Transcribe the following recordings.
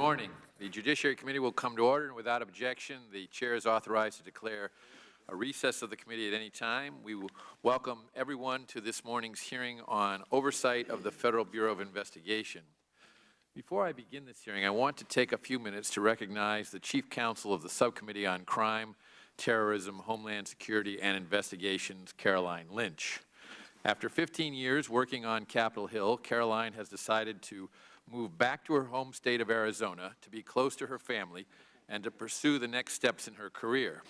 morning. The Judiciary Committee will come to order, and without objection, the chair is authorized to declare a recess of the committee at any time. We will welcome everyone to this morning's hearing on oversight of the Federal Bureau of Investigation. Before I begin this hearing, I want to take a few minutes to recognize the Chief Counsel of the Subcommittee on Crime, Terrorism, Homeland Security, and Investigations, Caroline Lynch. After 15 years working on Capitol Hill, Caroline has decided to move back to her home state of Arizona to be close to her family and to pursue the next steps in her career.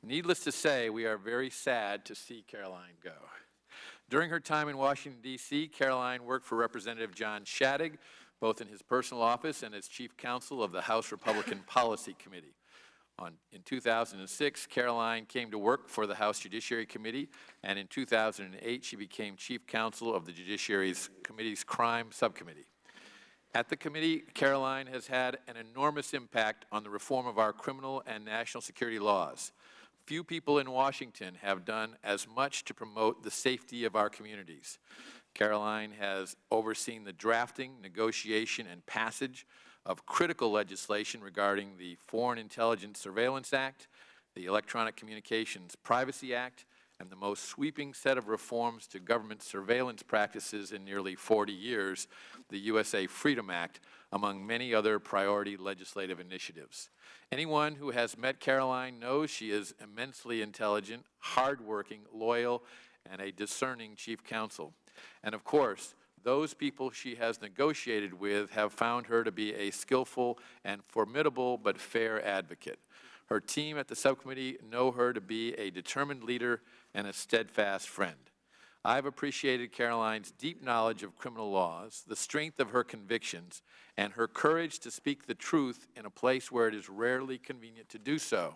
Needless to say, we are very sad to see Caroline go. During her time in Washington, D.C., Caroline worked for Representative John Shadegg, both in his personal office and as Chief Counsel of the House Republican Policy Committee. In 2006, Caroline came to work for the House Judiciary Committee, and in 2008, she became Chief Counsel of the Judiciary Committee's Crime Subcommittee. At the committee, Caroline has had an enormous impact on the reform of our criminal and national security laws. Few people in Washington have done as much to promote the safety of our communities. Caroline has overseen the drafting, negotiation, and passage of critical legislation regarding the Foreign Intelligence Surveillance Act, the Electronic Communications Privacy Act, and the most sweeping set of reforms to government surveillance practices in nearly 40 years, the USA Freedom Act, among many other priority legislative initiatives. Anyone who has met Caroline knows she is immensely intelligent, hardworking, loyal, and a discerning chief counsel. And of course, those people she has negotiated with have found her to be a skillful and formidable but fair advocate. Her team at the subcommittee know her to be a determined leader and a steadfast friend. I've appreciated Caroline's deep knowledge of criminal laws, the strength of her convictions, and her courage to speak the truth in a place where it is rarely convenient to do so.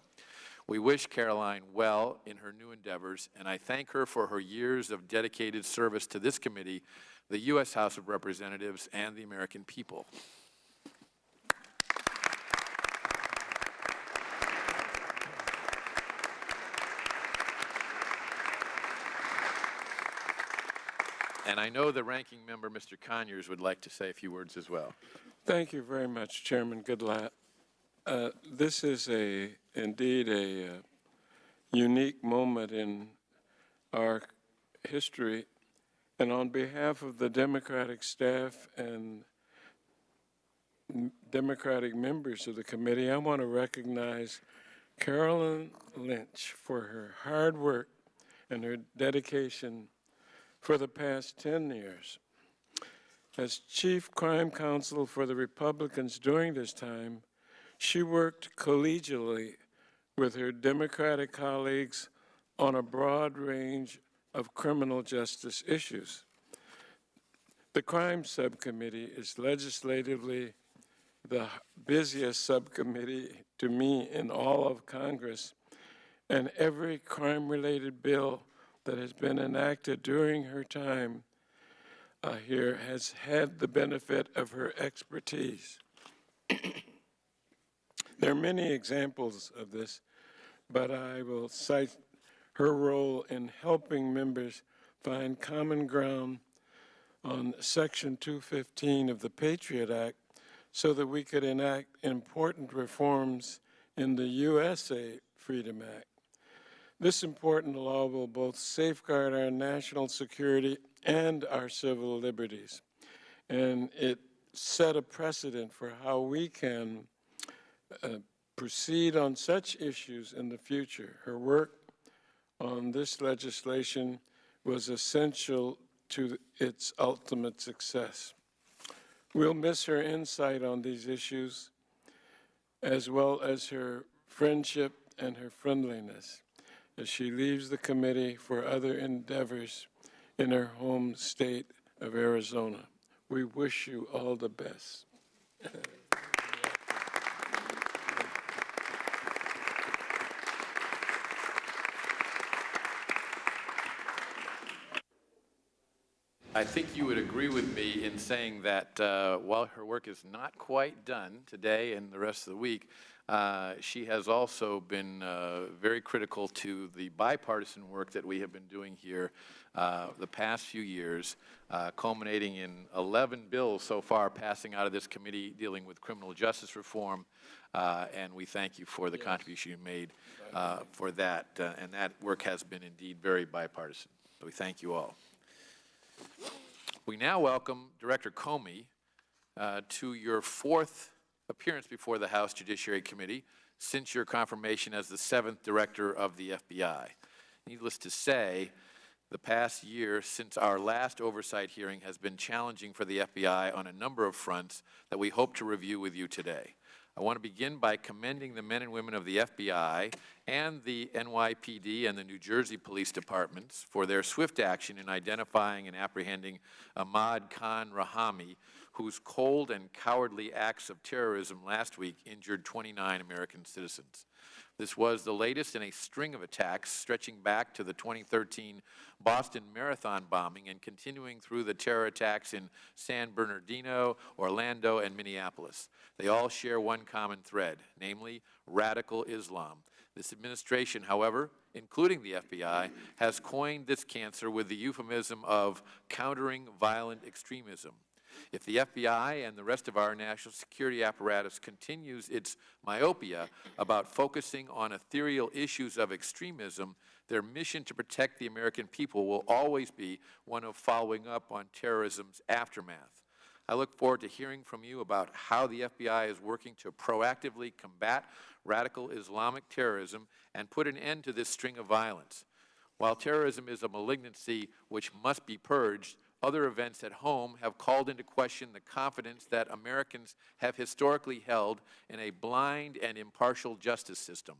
We wish Caroline well in her new endeavors, and I thank her for her years of dedicated service to this committee, the U.S. House of Representatives, and the American people. And I know the ranking member, Mr. Conyers, would like to say a few words as well. Thank you very much, Chairman Goodlatte. This is indeed a unique moment in our history, and on behalf of the Democratic staff and Democratic members of the committee, I want to recognize Caroline Lynch for her hard work and her dedication for the past 10 years. As Chief Crime Counsel for the Republicans during this time, she worked collegially with her Democratic colleagues on a broad range of criminal justice issues. The Crime Subcommittee is legislatively the busiest subcommittee to me in all of Congress, and every crime-related bill that has been enacted during her time here has had the benefit of her expertise. There are many examples of this, but I will cite her role in helping members find common ground on Section 215 of the Patriot Act so that we could enact important reforms in the USA Freedom Act. This important law will both safeguard our national security and our civil liberties, and it set a precedent for how we can proceed on such issues in the future. Her work on this legislation was essential to its ultimate success. We'll miss her insight on these issues, as well as her friendship and her friendliness, as she leaves the committee for other endeavors in her home state of Arizona. We wish you all the best. I think you would agree with me in saying that while her work is not quite done today and the rest of the week, She has also been very critical to the bipartisan work that we have been doing here the past few years, culminating in 11 bills so far passing out of this committee dealing with criminal justice reform, and we thank you for the contribution you made for that, and that work has been indeed very bipartisan. So we thank you all. We now welcome Director Comey to your fourth appearance before the House Judiciary Committee since your confirmation as the 7th Director of the FBI. Needless to say, the past year since our last oversight hearing has been challenging for the FBI on a number of fronts that we hope to review with you today. I want to begin by commending the men and women of the FBI and the NYPD and the New Jersey Police Departments for their swift action in identifying and apprehending Ahmad Khan Rahami, whose cold and cowardly acts of terrorism last week injured 29 American citizens. This was the latest in a string of attacks stretching back to the 2013 Boston Marathon bombing and continuing through the terror attacks in San Bernardino, Orlando, and Minneapolis. They all share one common thread, namely radical Islam. This administration, however, including the FBI, has coined this cancer with the euphemism of countering violent extremism. If the FBI and the rest of our national security apparatus continues its myopia about focusing on ethereal issues of extremism, their mission to protect the American people will always be one of following up on terrorism's aftermath. I look forward to hearing from you about how the FBI is working to proactively combat radical Islamic terrorism and put an end to this string of violence. While terrorism is a malignancy which must be purged, other events at home have called into question the confidence that Americans have historically held in a blind and impartial justice system.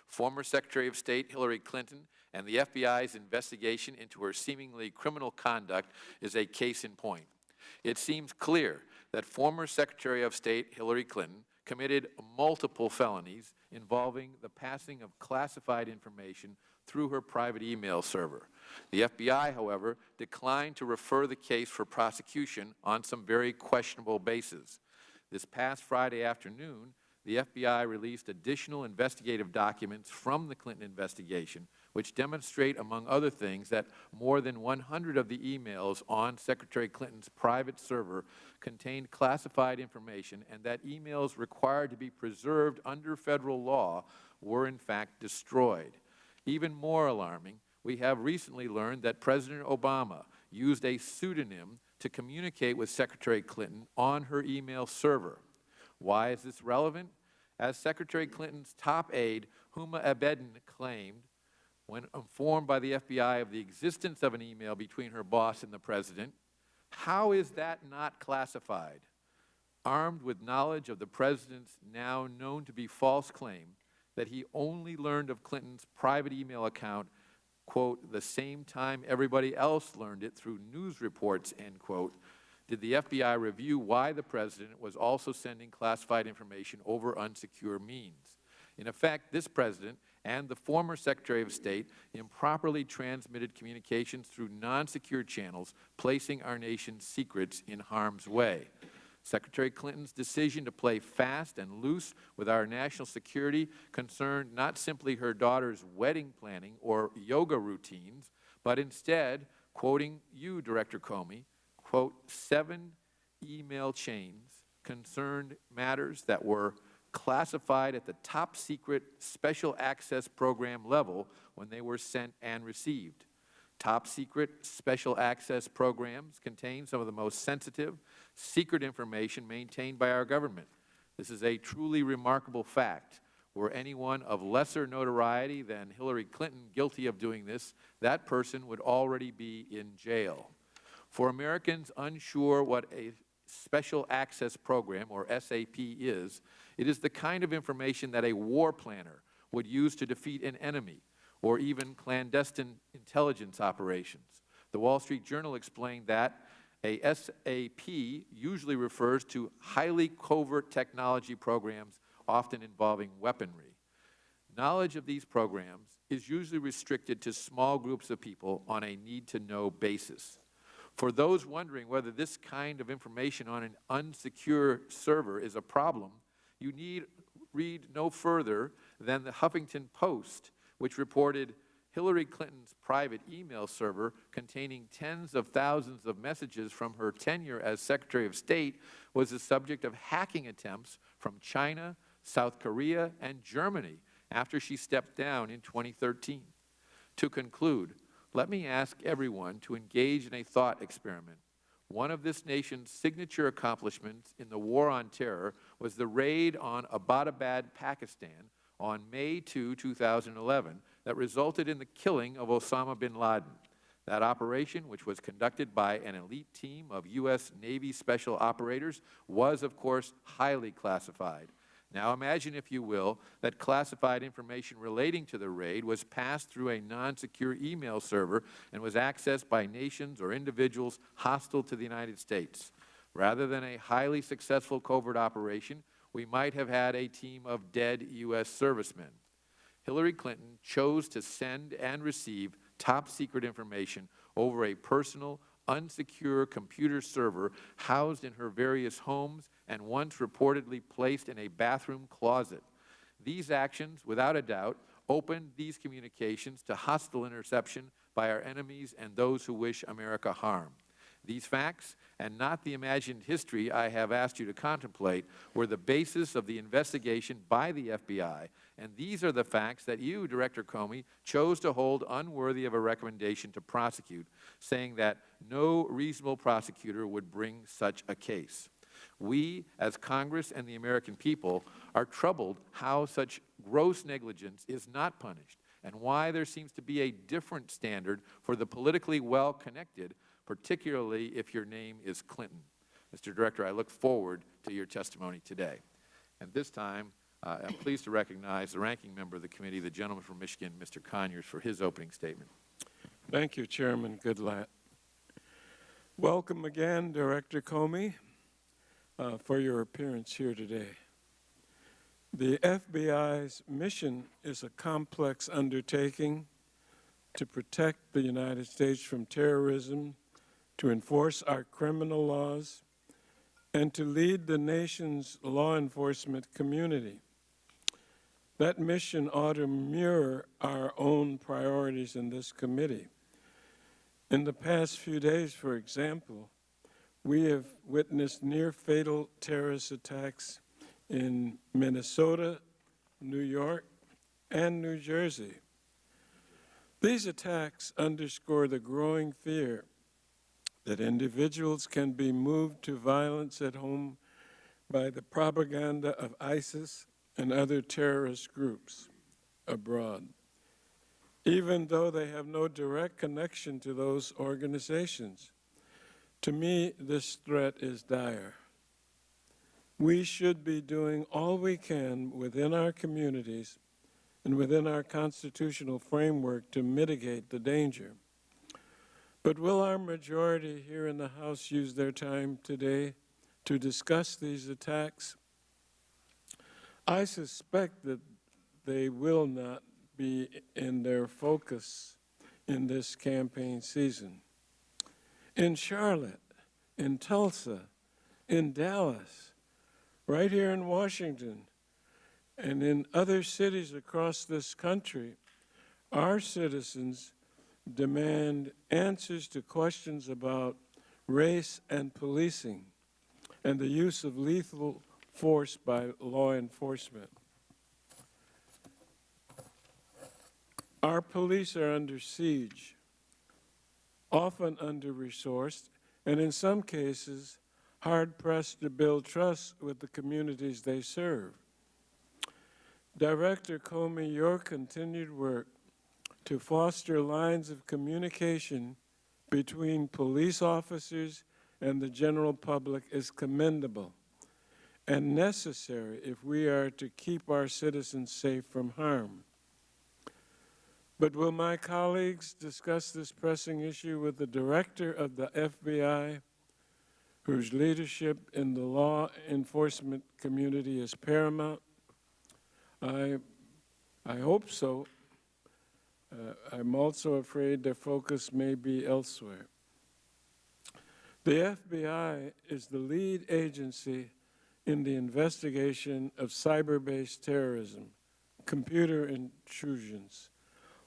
Former Secretary of State Hillary Clinton and the FBI's investigation into her seemingly criminal conduct is a case in point. It seems clear that former Secretary of State Hillary Clinton committed multiple felonies involving the passing of classified information through her private email server. The FBI, however, declined to refer the case for prosecution on some very questionable bases. This past Friday afternoon, the FBI released additional investigative documents from the Clinton investigation, which demonstrate, among other things, that more than 100 of the emails on Secretary Clinton's private server contained classified information and that emails required to be preserved under federal law were in fact destroyed. Even more alarming, we have recently learned that President Obama used a pseudonym to communicate with Secretary Clinton on her email server. Why is this relevant? As Secretary Clinton's top aide, Huma Abedin, claimed, when informed by the FBI of the existence of an email between her boss and the president, how is that not classified? Armed with knowledge of the president's now known to be false claim that he only learned of Clinton's private email account, quote, the same time everybody else learned it through news reports, end quote, did the FBI review why the president was also sending classified information over unsecure means. In effect, this president and the former Secretary of State improperly transmitted communications through non-secure channels, placing our nation's secrets in harm's way. Secretary Clinton's decision to play fast and loose with our national security concerned not simply her daughter's wedding planning or yoga routines, but instead, quoting you, Director Comey, quote, 7 email chains concerned matters that were classified at the top secret special access program level when they were sent and received. Top secret special access programs contain some of the most sensitive, secret information maintained by our government. This is a truly remarkable fact. Were anyone of lesser notoriety than Hillary Clinton guilty of doing this, that person would already be in jail. For Americans unsure what a Special Access Program, or SAP, is, it is the kind of information that a war planner would use to defeat an enemy, or even clandestine intelligence operations. The Wall Street Journal explained that a SAP usually refers to highly covert technology programs, often involving weaponry. Knowledge of these programs is usually restricted to small groups of people on a need-to-know basis. For those wondering whether this kind of information on an unsecure server is a problem, you need read no further than the Huffington Post, which reported Hillary Clinton's private email server containing tens of thousands of messages from her tenure as Secretary of State was the subject of hacking attempts from China, South Korea, and Germany after she stepped down in 2013. To conclude, let me ask everyone to engage in a thought experiment. One of this nation's signature accomplishments in the war on terror was the raid on Abbottabad, Pakistan on May 2, 2011, that resulted in the killing of Osama bin Laden. That operation, which was conducted by an elite team of U.S. Navy special operators, was, of course, highly classified. Now imagine, if you will, that classified information relating to the raid was passed through a non-secure email server and was accessed by nations or individuals hostile to the United States. Rather than a highly successful covert operation, we might have had a team of dead U.S. servicemen. Hillary Clinton chose to send and receive top-secret information over a personal, unsecure computer server housed in her various homes and once reportedly placed in a bathroom closet. These actions, without a doubt, opened these communications to hostile interception by our enemies and those who wish America harm. These facts, and not the imagined history I have asked you to contemplate, were the basis of the investigation by the FBI, and these are the facts that you, Director Comey, chose to hold unworthy of a recommendation to prosecute, saying that no reasonable prosecutor would bring such a case. We, as Congress and the American people, are troubled how such gross negligence is not punished, and why there seems to be a different standard for the politically well-connected, particularly if your name is Clinton. Mr. Director, I look forward to your testimony today. At this time, I'm pleased to recognize the ranking member of the committee, the gentleman from Michigan, Mr. Conyers, for his opening statement. Thank you, Chairman Goodlatte. Welcome again, Director Comey, for your appearance here today. The FBI's mission is a complex undertaking to protect the United States from terrorism, to enforce our criminal laws, and to lead the nation's law enforcement community. That mission ought to mirror our own priorities in this committee. In the past few days, for example, we have witnessed near-fatal terrorist attacks in Minnesota, New York, and New Jersey. These attacks underscore the growing fear that individuals can be moved to violence at home by the propaganda of ISIS and other terrorist groups abroad, even though they have no direct connection to those organizations. To me, this threat is dire. We should be doing all we can within our communities and within our constitutional framework to mitigate the danger. But will our majority here in the House use their time today to discuss these attacks? I suspect that they will not be in their focus in this campaign season. In Charlotte, in Tulsa, in Dallas, right here in Washington, and in other cities across this country, our citizens demand answers to questions about race and policing and the use of lethal force by law enforcement. Our police are under siege, often under-resourced, and in some cases, hard-pressed to build trust with the communities they serve. Director Comey, your continued work to foster lines of communication between police officers and the general public is commendable and necessary if we are to keep our citizens safe from harm. But will my colleagues discuss this pressing issue with the director of the FBI, whose leadership in the law enforcement community is paramount? I hope so. I'm also afraid their focus may be elsewhere. The FBI is the lead agency in the investigation of cyber-based terrorism, computer intrusions,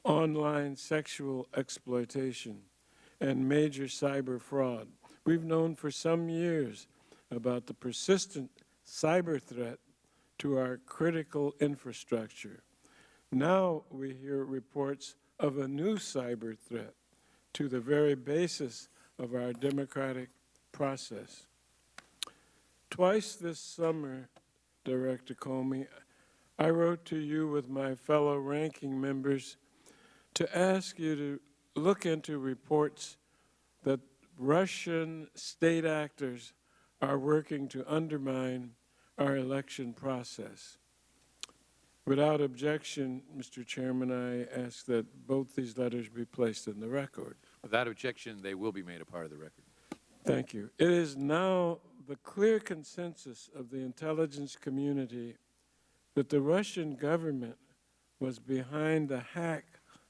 online sexual exploitation, and major cyber fraud. We've known for some years about the persistent cyber threat to our critical infrastructure. Now we hear reports of a new cyber threat to the very basis of our democratic process. Twice this summer, Director Comey, I wrote to you with my fellow ranking members to ask you to look into reports that Russian state actors are working to undermine our election process. Without objection, Mr. Chairman, I ask that both these letters be placed in the record. Without objection, they will be made a part of the record. Thank you. It is now the clear consensus of the intelligence community that the Russian government was behind the hack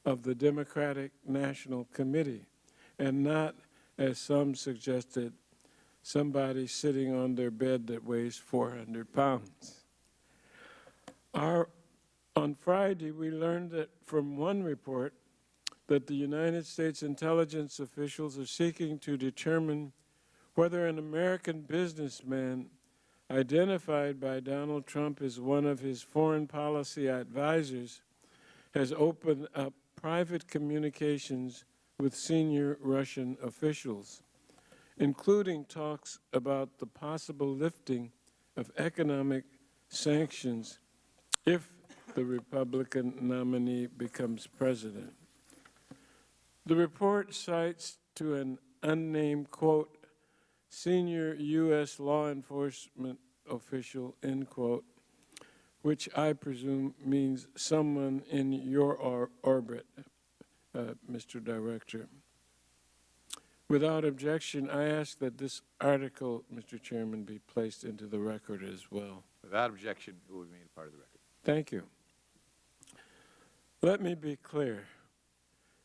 of the Democratic National Committee, and not, as some suggested, somebody sitting on their bed that weighs 400 pounds. On Friday, we learned that from one report that the United States intelligence officials are seeking to determine whether an American businessman identified by Donald Trump as one of his foreign policy advisors has opened up private communications with senior Russian officials, including talks about the possible lifting of economic sanctions if the Republican nominee becomes president. The report cites to an unnamed, quote, senior U.S. law enforcement official, end quote, which I presume means someone in your orbit, Mr. Director. Without objection, I ask that this article, Mr. Chairman, be placed into the record as well. Without objection, it will be made a part of the record. Thank you. Let me be clear.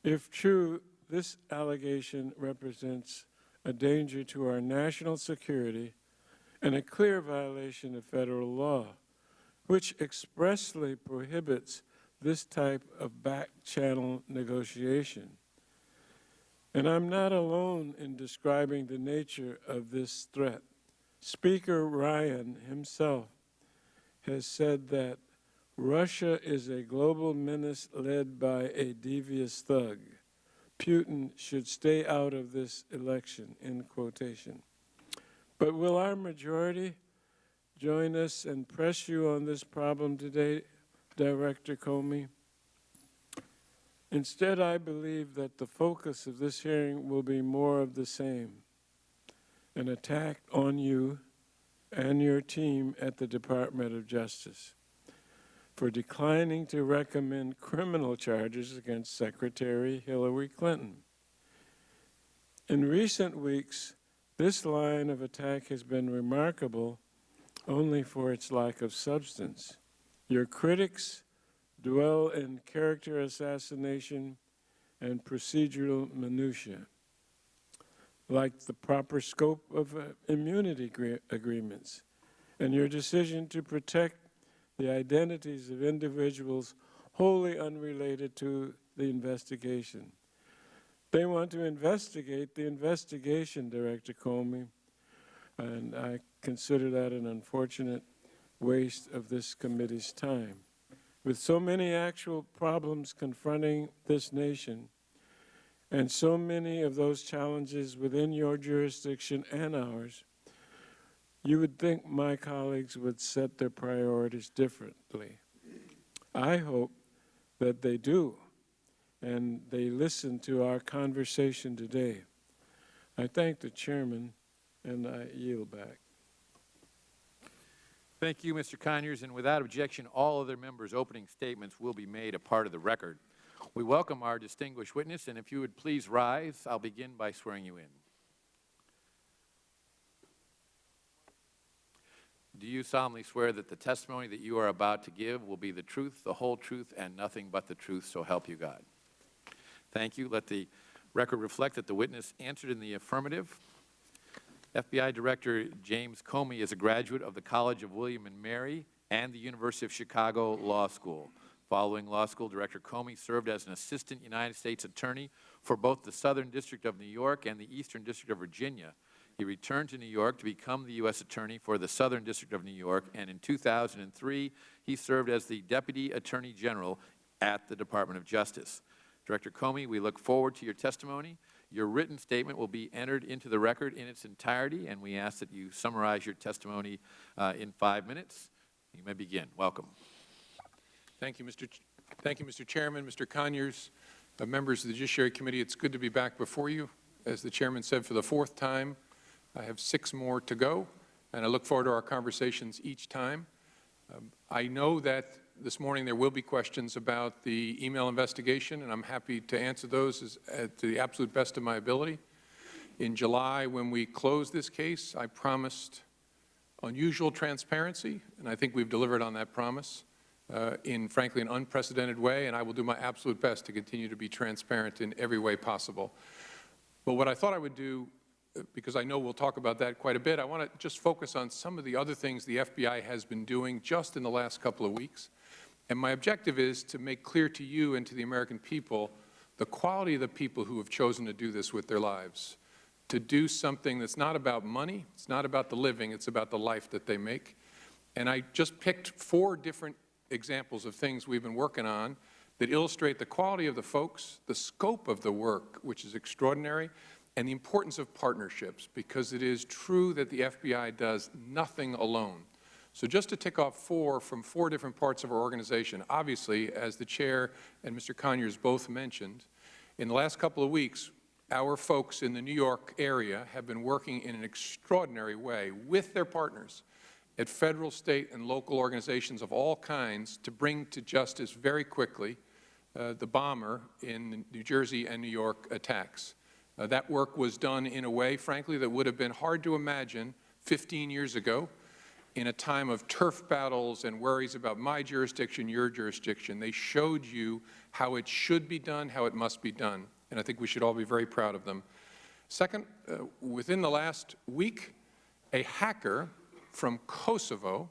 If true, this allegation represents a danger to our national security and a clear violation of federal law, which expressly prohibits this type of back-channel negotiation. And I'm not alone in describing the nature of this threat. Speaker Ryan himself has said that Russia is a global menace led by a devious thug. Putin should stay out of this election, end quotation. But will our majority join us and press you on this problem today, Director Comey? Instead, I believe that the focus of this hearing will be more of the same, an attack on you and your team at the Department of Justice for declining to recommend criminal charges against Secretary Hillary Clinton. In recent weeks, this line of attack has been remarkable only for its lack of substance. Your critics dwell in character assassination and procedural minutiae, like the proper scope of immunity agreements and your decision to protect the identities of individuals wholly unrelated to the investigation. They want to investigate the investigation, Director Comey, and I consider that an unfortunate waste of this committee's time. With so many actual problems confronting this nation, and so many of those challenges within your jurisdiction and ours, you would think my colleagues would set their priorities differently. I hope that they do, and they listen to our conversation today. I thank the chairman, and I yield back. Thank you, Mr. Conyers, and without objection, all other members' opening statements will be made a part of the record. We welcome our distinguished witness, and if you would please rise, I'll begin by swearing you in. Do you solemnly swear that the testimony that you are about to give will be the truth, the whole truth, and nothing but the truth, so help you God? Thank you. Let the record reflect that the witness answered in the affirmative. FBI Director James Comey is a graduate of the College of William and Mary and the University of Chicago Law School. Following law school, Director Comey served as an assistant United States attorney for both the Southern District of New York and the Eastern District of Virginia. He returned to New York to become the U.S. Attorney for the Southern District of New York, and in 2003, he served as the Deputy Attorney General at the Department of Justice. Director Comey, we look forward to your testimony. Your written statement will be entered into the record in its entirety, and we ask that you summarize your testimony in 5 minutes. You may begin. Welcome. Thank you, Mr. Chairman, Mr. Conyers, members of the Judiciary Committee. It's good to be back before you. As the Chairman said, for the 4th time. I have 6 more to go, and I look forward to our conversations each time. I know that this morning there will be questions about the email investigation, and I'm happy to answer those to the absolute best of my ability. In July, when we closed this case, I promised unusual transparency, and I think we've delivered on that promise in, frankly, an unprecedented way, and I will do my absolute best to continue to be transparent in every way possible. But what I thought I would do, because I know we'll talk about that quite a bit, I want to just focus on some of the other things the FBI has been doing just in the last couple of weeks. And my objective is to make clear to you and to the American people the quality of the people who have chosen to do this with their lives, to do something that's not about money, it's not about the living, it's about the life that they make. And I just picked 4 different examples of things we've been working on that illustrate the quality of the folks, the scope of the work, which is extraordinary, and the importance of partnerships, because it is true that the FBI does nothing alone. So just to tick off 4 from 4 different parts of our organization, obviously, as the Chair and Mr. Conyers both mentioned, in the last couple of weeks, our folks in the New York area have been working in an extraordinary way with their partners at federal, state, and local organizations of all kinds to bring to justice very quickly the bomber in the New Jersey and New York attacks. That work was done in a way, frankly, that would have been hard to imagine 15 years ago in a time of turf battles and worries about my jurisdiction, your jurisdiction. They showed you how it should be done, how it must be done, and I think we should all be very proud of them. Second, within the last week, a hacker from Kosovo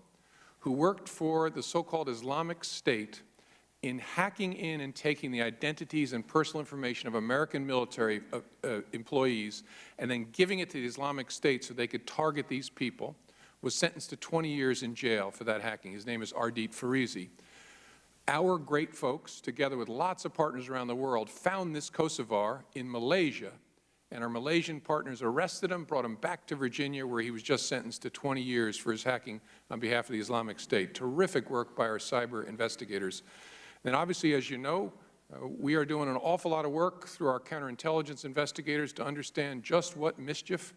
who worked for the so-called Islamic State in hacking in and taking the identities and personal information of American military employees and then giving it to the Islamic State so they could target these people, was sentenced to 20 years in jail for that hacking. His name is Ardit Farizi. Our great folks, together with lots of partners around the world, found this Kosovar in Malaysia, and our Malaysian partners arrested him, brought him back to Virginia, where he was just sentenced to 20 years for his hacking on behalf of the Islamic State. Terrific work by our cyber investigators. Then obviously, as you know, we are doing an awful lot of work through our counterintelligence investigators to understand just what mischief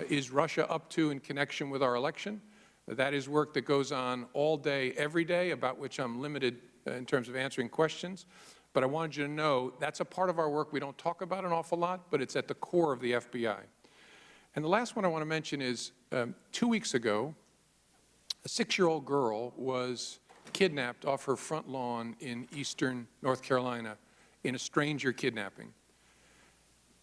is Russia up to in connection with our election. That is work that goes on all day, every day, about which I'm limited in terms of answering questions. But I wanted you to know that's a part of our work we don't talk about an awful lot, but it's at the core of the FBI. And the last one I want to mention is 2 weeks ago, a 6-year-old girl was kidnapped off her front lawn in eastern North Carolina in a stranger kidnapping.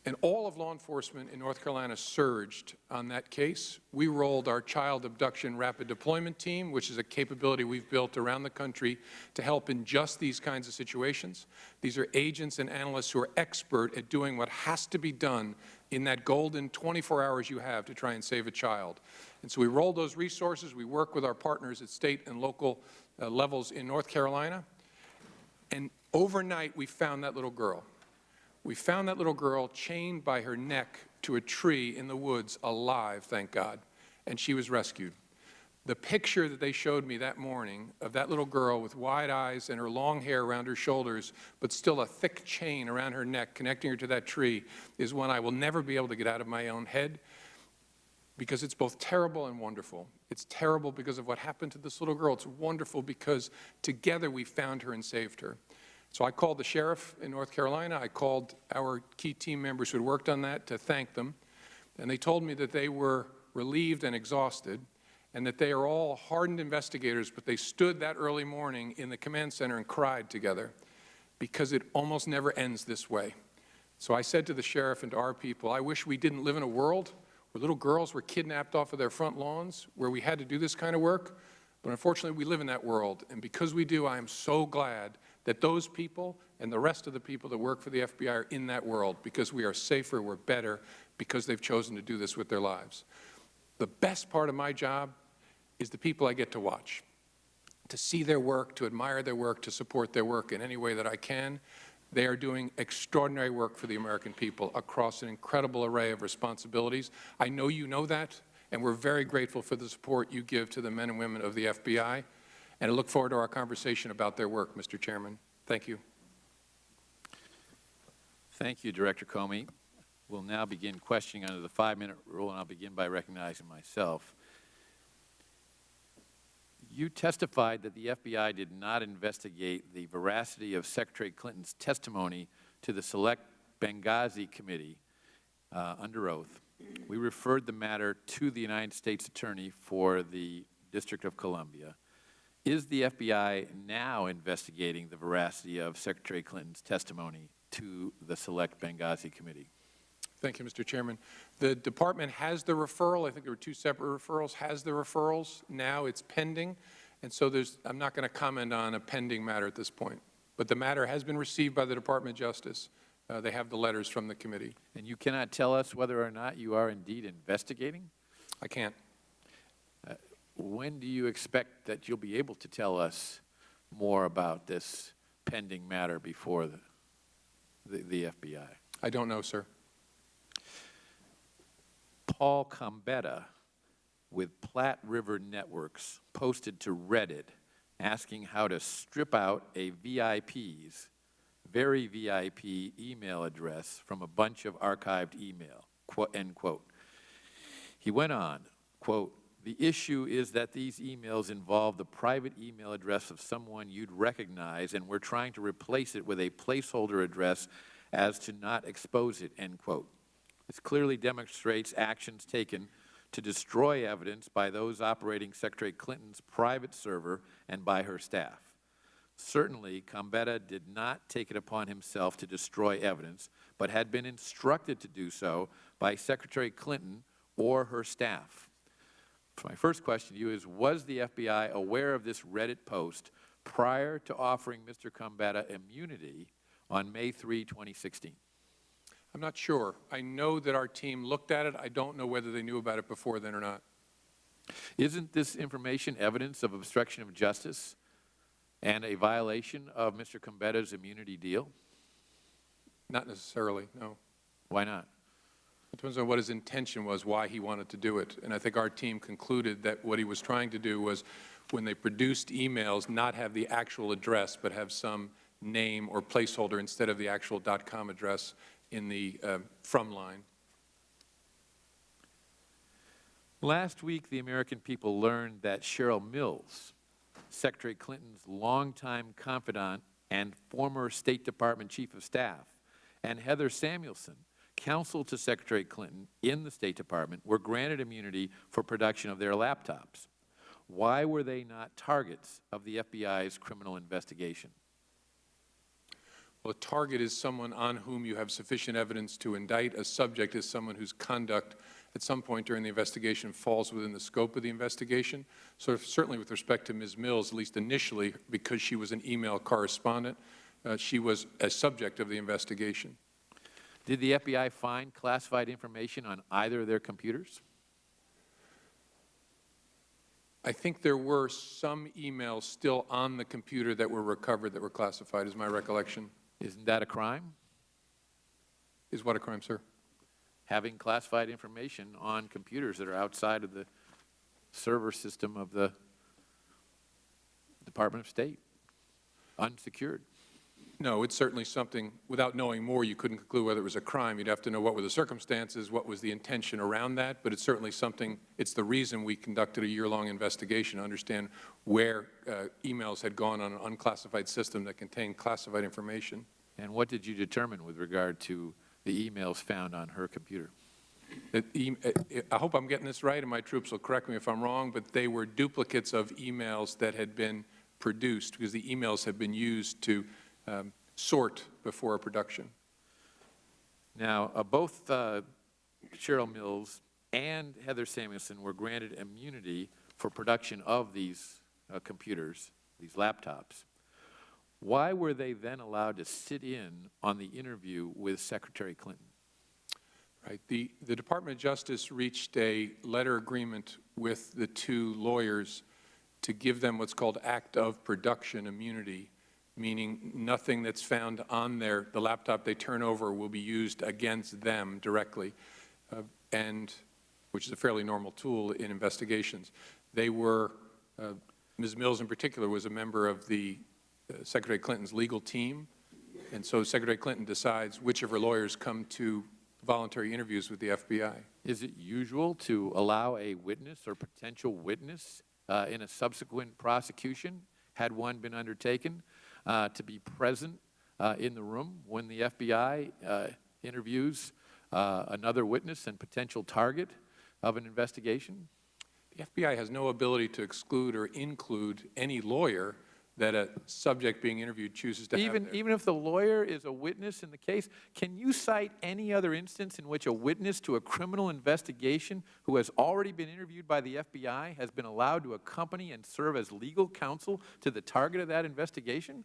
And all of law enforcement in North Carolina surged on that case. We rolled our Child Abduction Rapid Deployment Team, which is a capability we've built around the country to help in just these kinds of situations. These are agents and analysts who are expert at doing what has to be done in that golden 24 hours you have to try and save a child. And so we rolled those resources. We work with our partners at state and local levels in North Carolina. And overnight, we found that little girl. We found that little girl chained by her neck to a tree in the woods, alive, thank God, and she was rescued. The picture that they showed me that morning of that little girl with wide eyes and her long hair around her shoulders, but still a thick chain around her neck connecting her to that tree, is one I will never be able to get out of my own head, because it's both terrible and wonderful. It's terrible because of what happened to this little girl. It's wonderful because together we found her and saved her. So I called the sheriff in North Carolina. I called our key team members who had worked on that to thank them. And they told me that they were relieved and exhausted, and that they are all hardened investigators, but they stood that early morning in the command center and cried together because it almost never ends this way. So I said to the sheriff and to our people, I wish we didn't live in a world where little girls were kidnapped off of their front lawns, where we had to do this kind of work. But unfortunately, we live in that world. And because we do, I am so glad that those people and the rest of the people that work for the FBI are in that world, because we are safer, we're better, because they've chosen to do this with their lives. The best part of my job is the people I get to watch, to see their work, to admire their work, to support their work in any way that I can. They are doing extraordinary work for the American people across an incredible array of responsibilities. I know you know that, and we're very grateful for the support you give to the men and women of the FBI. And I look forward to our conversation about their work, Mr. Chairman. Thank you. Thank you, Director Comey. We'll now begin questioning under the 5-minute rule, and I'll begin by recognizing myself. You testified that the FBI did not investigate the veracity of Secretary Clinton's testimony to the Select Benghazi Committee under oath. We referred the matter to the United States Attorney for the District of Columbia. Is the FBI now investigating the veracity of Secretary Clinton's testimony to the Select Benghazi Committee? Thank you, Mr. Chairman. The department has the referral. I think there were 2 separate referrals. Has the referrals. Now it's pending. And so I'm not going to comment on a pending matter at this point. But the matter has been received by the Department of Justice. They have the letters from the committee. And you cannot tell us whether or not you are indeed investigating? I can't. When do you expect that you'll be able to tell us more about this pending matter before the FBI? I don't know, sir. Paul Combetta with Platte River Networks posted to Reddit asking how to strip out a VIP's, very VIP email address from a bunch of archived email, end quote. He went on, quote, "The issue is that these emails involve the private email address of someone you'd recognize, and we're trying to replace it with a placeholder address as to not expose it," end quote. This clearly demonstrates actions taken to destroy evidence by those operating Secretary Clinton's private server and by her staff. Certainly, Combetta did not take it upon himself to destroy evidence, but had been instructed to do so by Secretary Clinton or her staff. My first question to you is, was the FBI aware of this Reddit post prior to offering Mr. Combetta immunity on May 3, 2016? I'm not sure. I know that our team looked at it. I don't know whether they knew about it before then or not. Isn't this information evidence of obstruction of justice and a violation of Mr. Combetta's immunity deal? Not necessarily, no. Why not? It depends on what his intention was, why he wanted to do it. And I think our team concluded that what he was trying to do was, when they produced emails, not have the actual address, but have some name or placeholder instead of the actual .com address in the from line. Last week, the American people learned that Cheryl Mills, Secretary Clinton's longtime confidant and former State Department Chief of Staff, and Heather Samuelson, counsel to Secretary Clinton in the State Department, were granted immunity for production of their laptops. Why were they not targets of the FBI's criminal investigation? Well, a target is someone on whom you have sufficient evidence to indict. A subject is someone whose conduct at some point during the investigation falls within the scope of the investigation. So certainly with respect to Ms. Mills, at least initially, because she was an email correspondent, she was a subject of the investigation. Did the FBI find classified information on either of their computers? I think there were some emails still on the computer that were recovered that were classified, is my recollection. Isn't that a crime? Is what a crime, sir? Having classified information on computers that are outside of the server system of the Department of State, unsecured. No, it's certainly something, without knowing more, you couldn't conclude whether it was a crime. You'd have to know what were the circumstances, what was the intention around that, but it's certainly something, it's the reason we conducted a year-long investigation to understand where emails had gone on an unclassified system that contained classified information. And what did you determine with regard to the emails found on her computer? I hope I'm getting this right, and my troops will correct me if I'm wrong, but they were duplicates of emails that had been produced because the emails had been used to sort before a production. Now, both Cheryl Mills and Heather Samuelson were granted immunity for production of these computers, these laptops. Why were they then allowed to sit in on the interview with Secretary Clinton? Right. The Department of Justice reached a letter agreement with the two lawyers to give them what's called act of production immunity, meaning nothing that's found on the laptop they turn over will be used against them directly, and which is a fairly normal tool in investigations. They were, Ms. Mills in particular was a member of the Secretary Clinton's legal team, and so Secretary Clinton decides which of her lawyers come to voluntary interviews with the FBI. Is it usual to allow a witness or potential witness in a subsequent prosecution, had one been undertaken, to be present in the room when the FBI interviews another witness and potential target of an investigation? The FBI has no ability to exclude or include any lawyer that a subject being interviewed chooses to have there. Even if the lawyer is a witness in the case, can you cite any other instance in which a witness to a criminal investigation who has already been interviewed by the FBI has been allowed to accompany and serve as legal counsel to the target of that investigation?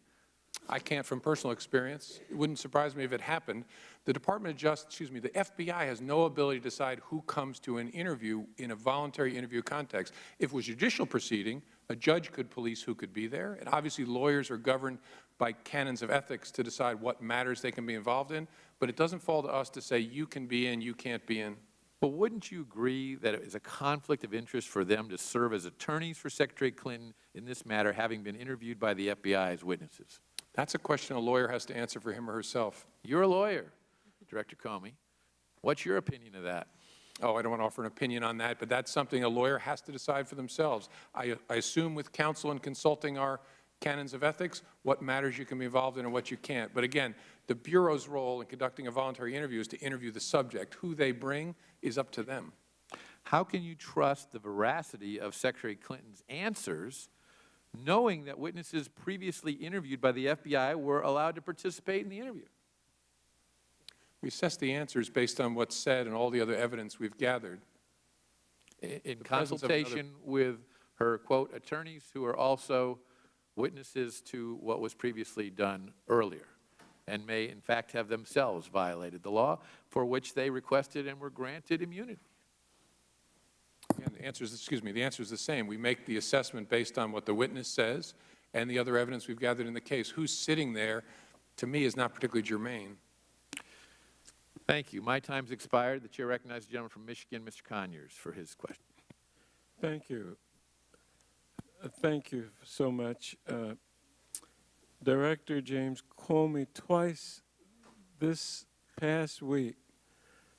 I can't from personal experience. It wouldn't surprise me if it happened. The Department of Justice, the FBI has no ability to decide who comes to an interview in a voluntary interview context. If it was a judicial proceeding, a judge could police who could be there, and obviously lawyers are governed by canons of ethics to decide what matters they can be involved in, but it doesn't fall to us to say you can be in, you can't be in. But wouldn't you agree that it is a conflict of interest for them to serve as attorneys for Secretary Clinton in this matter, having been interviewed by the FBI as witnesses? That's a question a lawyer has to answer for him or herself. You're a lawyer, Director Comey. What's your opinion of that? Oh, I don't want to offer an opinion on that, but that's something a lawyer has to decide for themselves. I assume with counsel and consulting our canons of ethics, what matters you can be involved in and what you can't. But again, the Bureau's role in conducting a voluntary interview is to interview the subject. Who they bring is up to them. How can you trust the veracity of Secretary Clinton's answers, knowing that witnesses previously interviewed by the FBI were allowed to participate in the interview? We assess the answers based on what's said and all the other evidence we've gathered. In consultation with her, quote, attorneys who are also witnesses to what was previously done earlier and may, in fact, have themselves violated the law for which they requested and were granted immunity. Again, the answer is the same. We make the assessment based on what the witness says and the other evidence we've gathered in the case. Who's sitting there, to me, is not particularly germane. Thank you. My time's expired. The chair recognizes the gentleman from Michigan, Mr. Conyers, for his question. Thank you. Thank you so much. Director James Comey, twice this past week,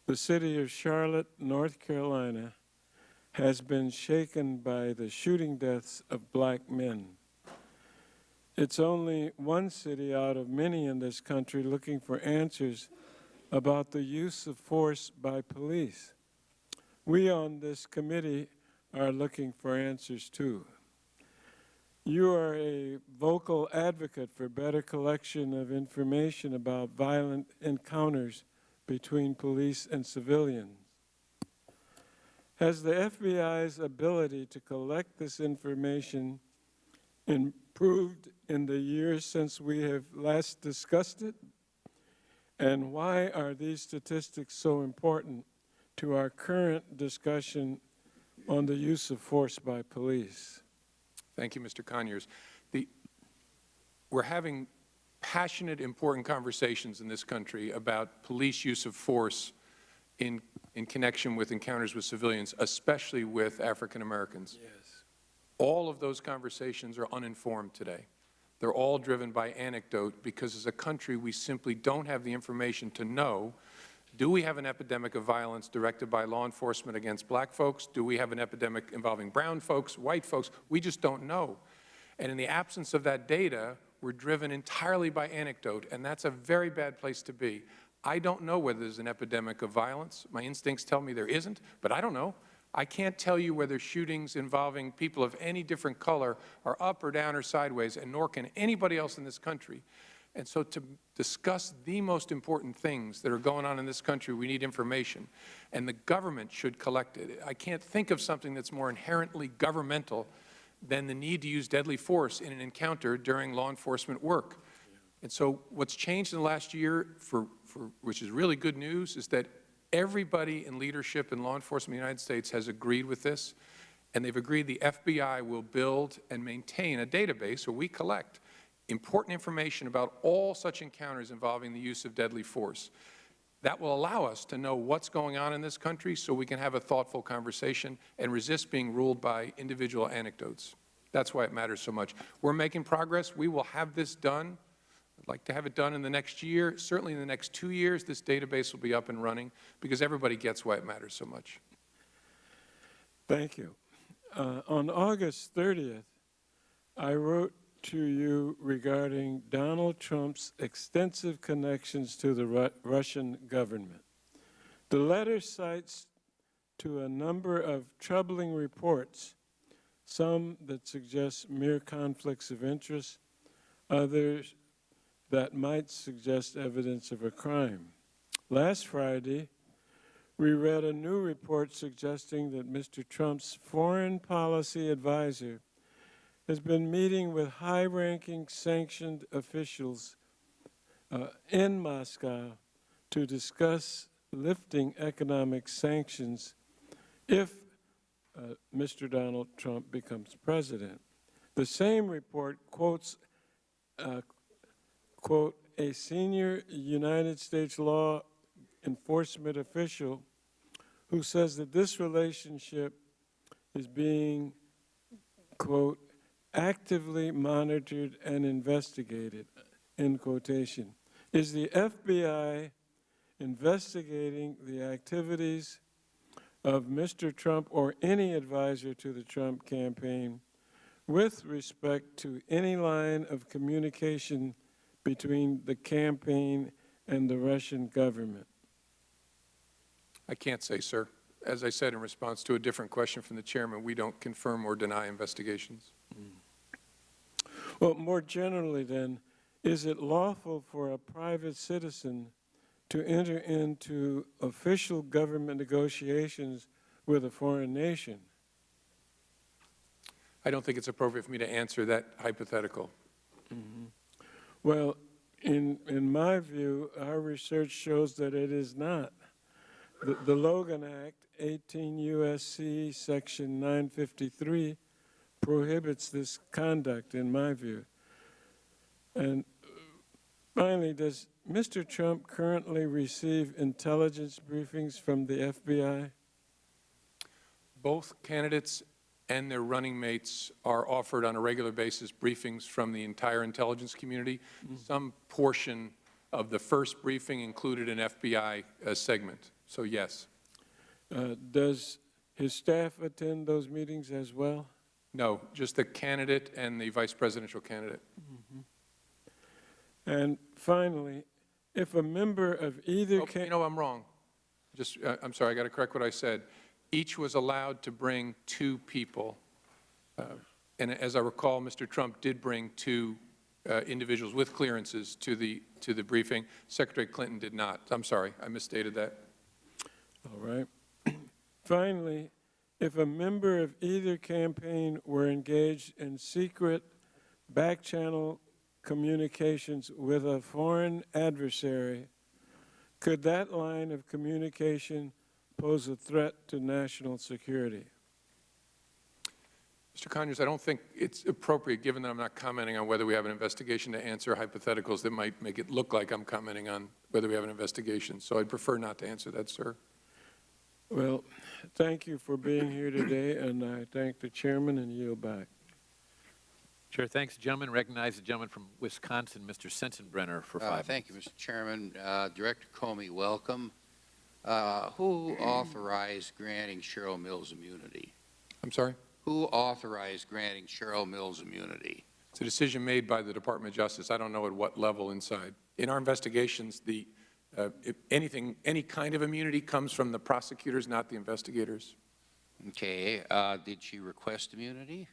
the city of Charlotte, North Carolina, has been shaken by the shooting deaths of black men. It's only one city out of many in this country looking for answers about the use of force by police. We on this committee are looking for answers too. You are a vocal advocate for better collection of information about violent encounters between police and civilians. Has the FBI's ability to collect this information improved in the years since we have last discussed it? And why are these statistics so important to our current discussion on the use of force by police? Thank you, Mr. Conyers. We're having passionate, important conversations in this country about police use of force in connection with encounters with civilians, especially with African Americans. Yes. All of those conversations are uninformed today. They're all driven by anecdote because as a country we simply don't have the information to know, do we have an epidemic of violence directed by law enforcement against black folks? Do we have an epidemic involving brown folks, white folks? We just don't know. And in the absence of that data, we're driven entirely by anecdote, and that's a very bad place to be. I don't know whether there's an epidemic of violence. My instincts tell me there isn't, but I don't know. I can't tell you whether shootings involving people of any different color are up or down or sideways, and nor can anybody else in this country. And so to discuss the most important things that are going on in this country, we need information, and the government should collect it. I can't think of something that's more inherently governmental than the need to use deadly force in an encounter during law enforcement work. And so what's changed in the last year, which is really good news, is that everybody in leadership in law enforcement in the United States has agreed with this, and they've agreed the FBI will build and maintain a database where we collect important information about all such encounters involving the use of deadly force. That will allow us to know what's going on in this country so we can have a thoughtful conversation and resist being ruled by individual anecdotes. That's why it matters so much. We're making progress. We will have this done. I'd like to have it done in the next year. Certainly in the next 2 years, this database will be up and running because everybody gets why it matters so much. Thank you. On August 30th, I wrote to you regarding Donald Trump's extensive connections to the Russian government. The letter cites to a number of troubling reports, some that suggest mere conflicts of interest, others that might suggest evidence of a crime. Last Friday, we read a new report suggesting that Mr. Trump's foreign policy advisor has been meeting with high-ranking sanctioned officials in Moscow to discuss lifting economic sanctions if Mr. Donald Trump becomes president. The same report quotes, quote, a senior United States law enforcement official who says that this relationship is being, quote, actively monitored and investigated, end quotation. Is the FBI investigating the activities of Mr. Trump or any advisor to the Trump campaign with respect to any line of communication between the campaign and the Russian government? I can't say, sir. As I said in response to a different question from the chairman, we don't confirm or deny investigations. Well, more generally then, is it lawful for a private citizen to enter into official government negotiations with a foreign nation? I don't think it's appropriate for me to answer that hypothetical. Mm-hmm. Well, in my view, our research shows that it is not. The Logan Act, 18 U.S.C. Section 953, prohibits this conduct, in my view. And finally, does Mr. Trump currently receive intelligence briefings from the FBI? Both candidates and their running mates are offered on a regular basis briefings from the entire intelligence community. Some portion of the first briefing included an FBI segment, so yes. Does his staff attend those meetings as well? No, just the candidate and the vice presidential candidate. Mm-hmm. And finally, if a member of either you know, I'm wrong. I'm sorry, I got to correct what I said. Each was allowed to bring 2 people. And as I recall, Mr. Trump did bring 2 individuals with clearances to the briefing. Secretary Clinton did not. I'm sorry, I misstated that. All right. Finally, if a member of either campaign were engaged in secret back-channel communications with a foreign adversary, could that line of communication pose a threat to national security? Mr. Conyers, I don't think it's appropriate, given that I'm not commenting on whether we have an investigation, to answer hypotheticals that might make it look like I'm commenting on whether we have an investigation. So I'd prefer not to answer that, sir. Well, thank you for being here today, and I thank the chairman and yield back. Chair, thanks, gentlemen. Recognize the gentleman from Wisconsin, Mr. Sensenbrenner, for 5 minutes. Thank you, Mr. Chairman. Director Comey, welcome. Who authorized granting Cheryl Mills immunity? I'm sorry? Who authorized granting Cheryl Mills immunity? It's a decision made by the Department of Justice. I don't know at what level inside. In our investigations, if any kind of immunity comes from the prosecutors, not the investigators. Okay. Did she request immunity?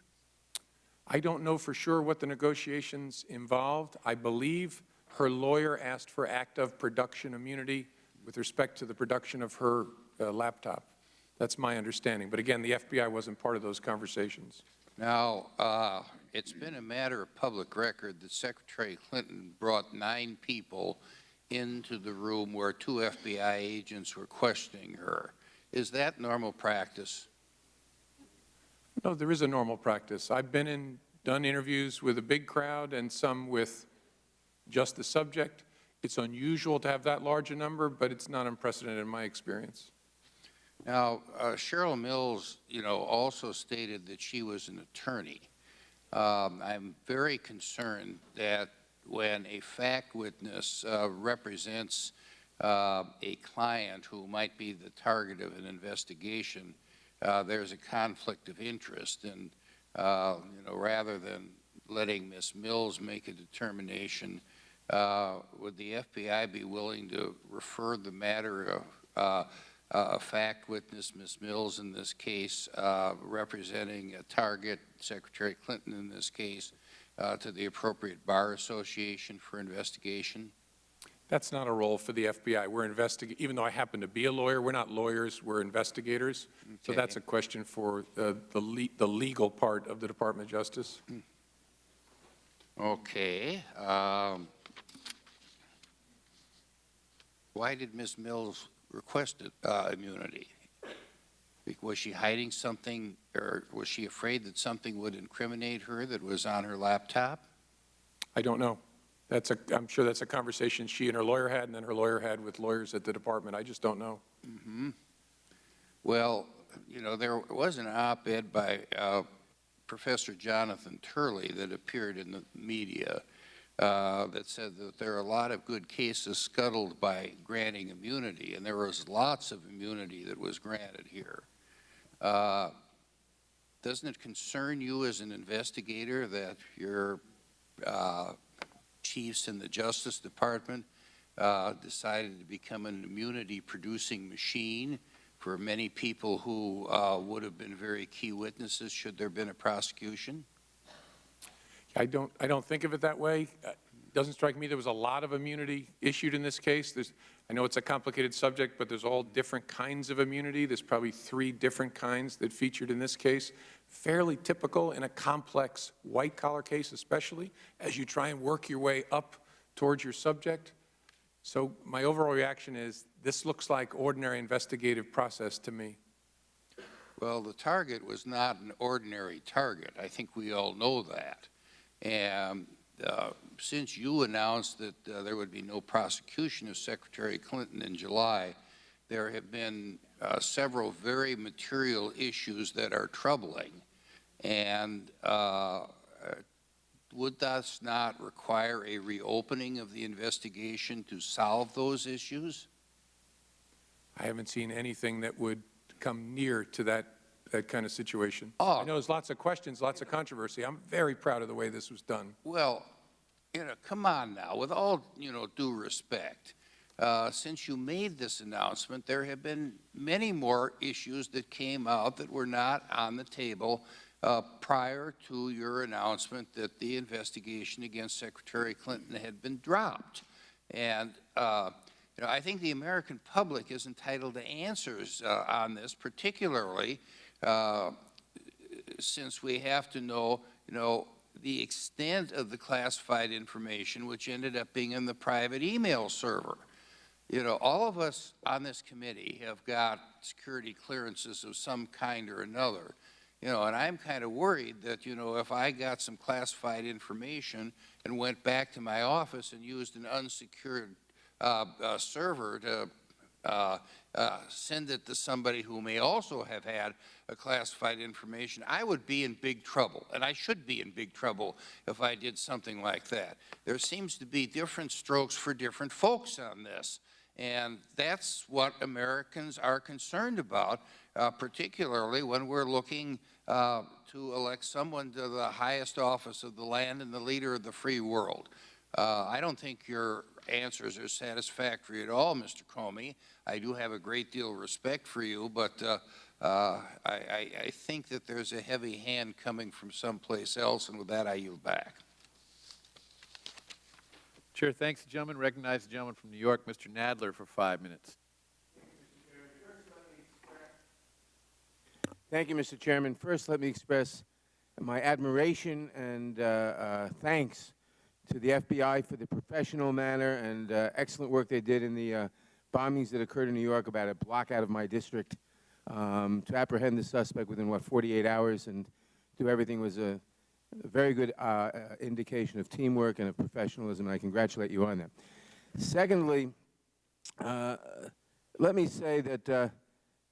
I don't know for sure what the negotiations involved. I believe her lawyer asked for act of production immunity with respect to the production of her laptop. That's my understanding. But again, the FBI wasn't part of those conversations. Now, it's been a matter of public record that Secretary Clinton brought 9 people into the room where 2 FBI agents were questioning her. Is that normal practice? No, there is a normal practice. I've been in, done interviews with a big crowd and some with just the subject. It's unusual to have that large a number, but it's not unprecedented in my experience. Now, Cheryl Mills, also stated that she was an attorney. I'm very concerned that when a fact witness represents a client who might be the target of an investigation, there's a conflict of interest. And, rather than letting Ms. Mills make a determination, would the FBI be willing to refer the matter of a fact witness, Ms. Mills in this case, representing a target, Secretary Clinton in this case, to the appropriate bar association for investigation? That's not a role for the FBI. We're even though I happen to be a lawyer, we're not lawyers, we're investigators. Okay. So that's a question for the legal part of the Department of Justice. Okay. Why did Ms. Mills request immunity? Was she hiding something, or was she afraid that something would incriminate her that was on her laptop? I don't know. I'm sure that's a conversation she and her lawyer had, and then her lawyer had with lawyers at the department. I just don't know. Mm-hmm. Well, there was an op-ed by Professor Jonathan Turley that appeared in the media that said that there are a lot of good cases scuttled by granting immunity, and there was lots of immunity that was granted here. Doesn't it concern you as an investigator that your chiefs in the Justice Department decided to become an immunity-producing machine for many people who would have been very key witnesses should there have been a prosecution? I don't think of it that way. It doesn't strike me there was a lot of immunity issued in this case. I know it's a complicated subject, but there's all different kinds of immunity. There's probably 3 different kinds that featured in this case. Fairly typical in a complex white-collar case, especially as you try and work your way up towards your subject. So my overall reaction is this looks like ordinary investigative process to me. Well, the target was not an ordinary target. I think we all know that. And since you announced that there would be no prosecution of Secretary Clinton in July, there have been several very material issues that are troubling. And would thus not require a reopening of the investigation to solve those issues? I haven't seen anything that would come near to that kind of situation. Oh. I know there's lots of questions, lots of controversy. I'm very proud of the way this was done. Well, come on now, with all, due respect, since you made this announcement, there have been many more issues that came out that were not on the table prior to your announcement that the investigation against Secretary Clinton had been dropped. And I think the American public is entitled to answers on this, particularly since we have to know, the extent of the classified information which ended up being in the private email server. All of us on this committee have got security clearances of some kind or another. And I'm kind of worried that, if I got some classified information and went back to my office and used an unsecured server to send it to somebody who may also have had a classified information, I would be in big trouble, and I should be in big trouble if I did something like that. There seems to be different strokes for different folks on this, and that's what Americans are concerned about, particularly when we're looking to elect someone to the highest office of the land and the leader of the free world. I don't think your answers are satisfactory at all, Mr. Comey. I do have a great deal of respect for you, but I think that there's a heavy hand coming from someplace else, and with that, I yield back. Chair thanks the gentleman. Recognize the gentleman from New York, Mr. Nadler, for 5 minutes. Thank you, Mr. Chairman. First, let me express my admiration and thanks to the FBI for the professional manner and excellent work they did in the bombings that occurred in New York about a block out of my district to apprehend the suspect within, 48 hours and do everything was a very good indication of teamwork and of professionalism, and I congratulate you on that. Secondly, let me say that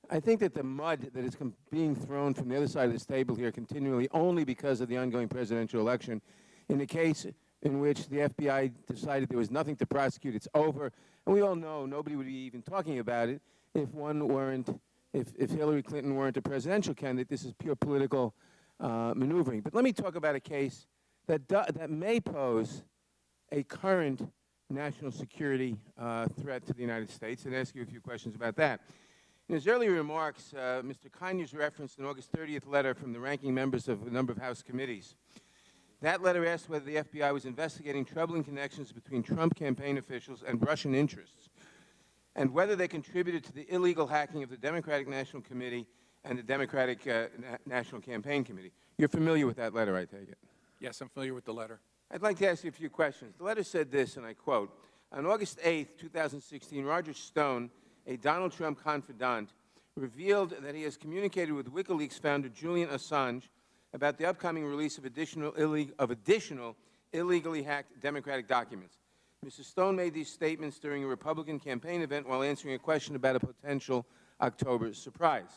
I think that the mud that is being thrown from the other side of this table here continually only because of the ongoing presidential election, in the case in which the FBI decided there was nothing to prosecute, it's over. And we all know nobody would be even talking about it if if Hillary Clinton weren't a presidential candidate. This is pure political maneuvering. But let me talk about a case that may pose a current national security threat to the United States, and ask you a few questions about that. In his earlier remarks, Mr. Conyers referenced an August 30th letter from the ranking members of a number of House committees. That letter asked whether the FBI was investigating troubling connections between Trump campaign officials and Russian interests, and whether they contributed to the illegal hacking of the Democratic National Committee and the Democratic National Campaign Committee. You're familiar with that letter, I take it? Yes, I'm familiar with the letter. I'd like to ask you a few questions. The letter said this, and I quote, on August 8th, 2016, Roger Stone, a Donald Trump confidant, revealed that he has communicated with WikiLeaks founder Julian Assange about the upcoming release of additional illegally hacked Democratic documents. Mr. Stone made these statements during a Republican campaign event while answering a question about a potential October surprise.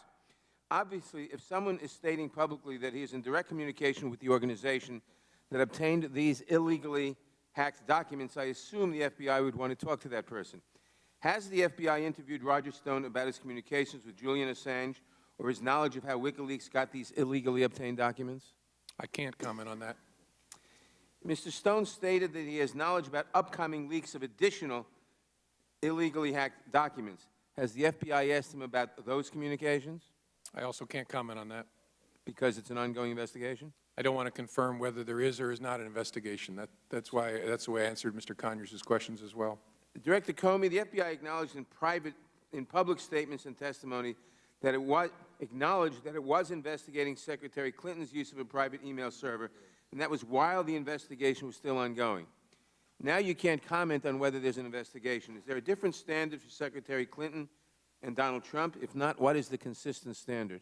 Obviously, if someone is stating publicly that he is in direct communication with the organization that obtained these illegally hacked documents, I assume the FBI would want to talk to that person. Has the FBI interviewed Roger Stone about his communications with Julian Assange or his knowledge of how WikiLeaks got these illegally obtained documents? I can't comment on that. Mr. Stone stated that he has knowledge about upcoming leaks of additional illegally hacked documents. Has the FBI asked him about those communications? I also can't comment on that. Because it's an ongoing investigation? I don't want to confirm whether there is or is not an investigation. That's the way I answered Mr. Conyers' questions as well. Director Comey, the FBI acknowledged in public statements and testimony that it was investigating Secretary Clinton's use of a private email server, and that was while the investigation was still ongoing. Now you can't comment on whether there's an investigation. Is there a different standard for Secretary Clinton and Donald Trump? If not, what is the consistent standard?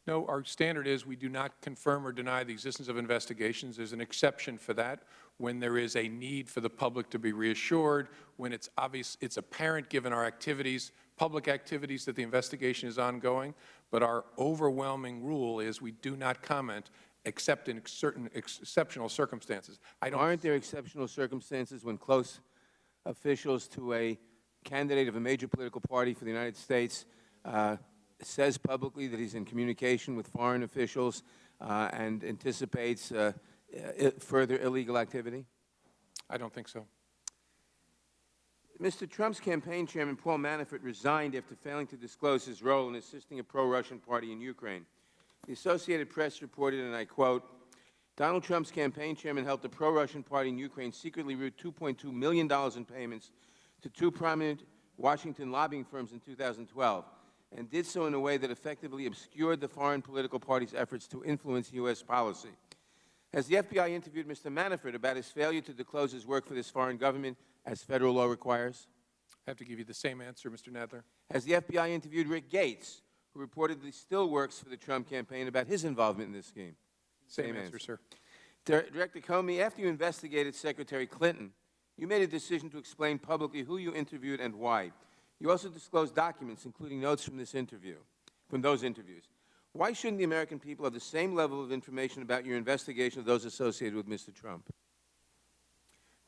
No, our standard is we do not confirm or deny the existence of investigations. There's an exception for that when there is a need for the public to be reassured, when it's obvious, it's apparent given our activities, public activities, that the investigation is ongoing. But our overwhelming rule is we do not comment except in certain exceptional circumstances. Aren't there exceptional circumstances when close officials to a candidate of a major political party for the United States says publicly that he's in communication with foreign officials and anticipates further illegal activity? I don't think so. Mr. Trump's campaign chairman, Paul Manafort, resigned after failing to disclose his role in assisting a pro-Russian party in Ukraine. The Associated Press reported, and I quote, Donald Trump's campaign chairman helped a pro-Russian party in Ukraine secretly route $2.2 million in payments to two prominent Washington lobbying firms in 2012, and did so in a way that effectively obscured the foreign political party's efforts to influence U.S. policy. Has the FBI interviewed Mr. Manafort about his failure to disclose his work for this foreign government as federal law requires? I have to give you the same answer, Mr. Nadler. Has the FBI interviewed Rick Gates, who reportedly still works for the Trump campaign, about his involvement in this scheme? Same answer, sir. Director Comey, after you investigated Secretary Clinton, you made a decision to explain publicly who you interviewed and why. You also disclosed documents, including notes from those interviews. Why shouldn't the American people have the same level of information about your investigation of those associated with Mr. Trump?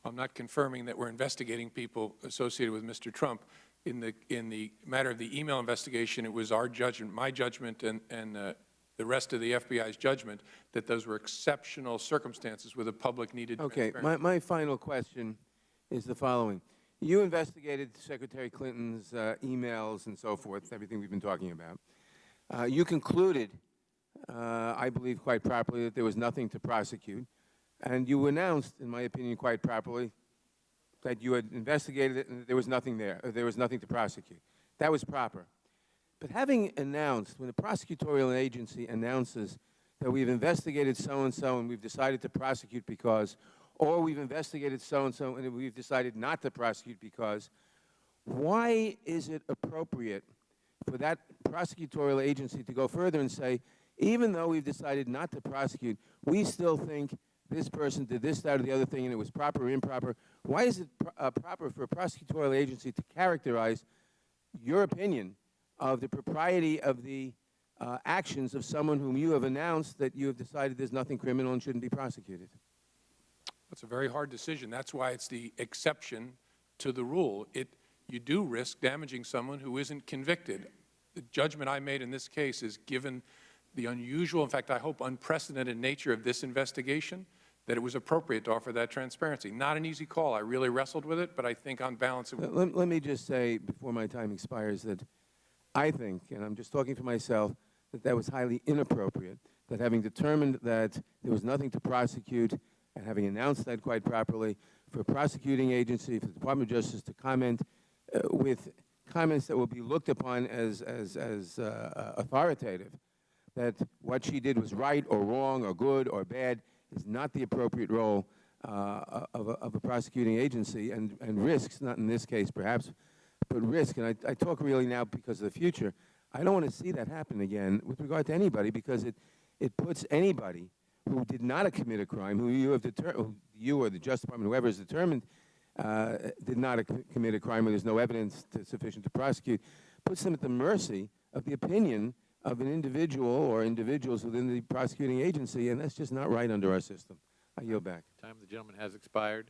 I'm not confirming that we're investigating people associated with Mr. Trump. In the matter of the email investigation, it was our judgment, my judgment, and the rest of the FBI's judgment that those were exceptional circumstances where the public needed transparency. Okay, my final question is the following. You investigated Secretary Clinton's emails and so forth, everything we've been talking about. You concluded, I believe quite properly, that there was nothing to prosecute. And you announced, in my opinion quite properly, that you had investigated it and that there was nothing there, or there was nothing to prosecute. That was proper. But having announced, when the prosecutorial agency announces that we've investigated so-and-so and we've decided to prosecute because, or we've investigated so-and-so and we've decided not to prosecute because, why is it appropriate for that prosecutorial agency to go further and say, even though we've decided not to prosecute, we still think this person did this, that, or the other thing, and it was proper or improper? Why is it proper for a prosecutorial agency to characterize your opinion of the propriety of the actions of someone whom you have announced that you have decided there's nothing criminal and shouldn't be prosecuted? It's a very hard decision. That's why it's the exception to the rule. You do risk damaging someone who isn't convicted. The judgment I made in this case is, given the unusual, in fact, I hope unprecedented nature of this investigation, that it was appropriate to offer that transparency. Not an easy call. I really wrestled with it, but I think on balance it was. Let me just say, before my time expires, that I think, and I'm just talking for myself, that that was highly inappropriate, that having determined that there was nothing to prosecute and having announced that quite properly, for a prosecuting agency, for the Department of Justice to comment with comments that will be looked upon as authoritative, that what she did was right or wrong or good or bad, is not the appropriate role of a prosecuting agency, and risks, not in this case perhaps, but risk. And I talk really now because of the future. I don't want to see that happen again with regard to anybody, because it puts anybody who did not commit a crime, who you have determined, you or the Justice Department, whoever is determined, did not commit a crime, or there's no evidence sufficient to prosecute, puts them at the mercy of the opinion of an individual or individuals within the prosecuting agency, and that's just not right under our system. I yield back. Time of the gentleman has expired.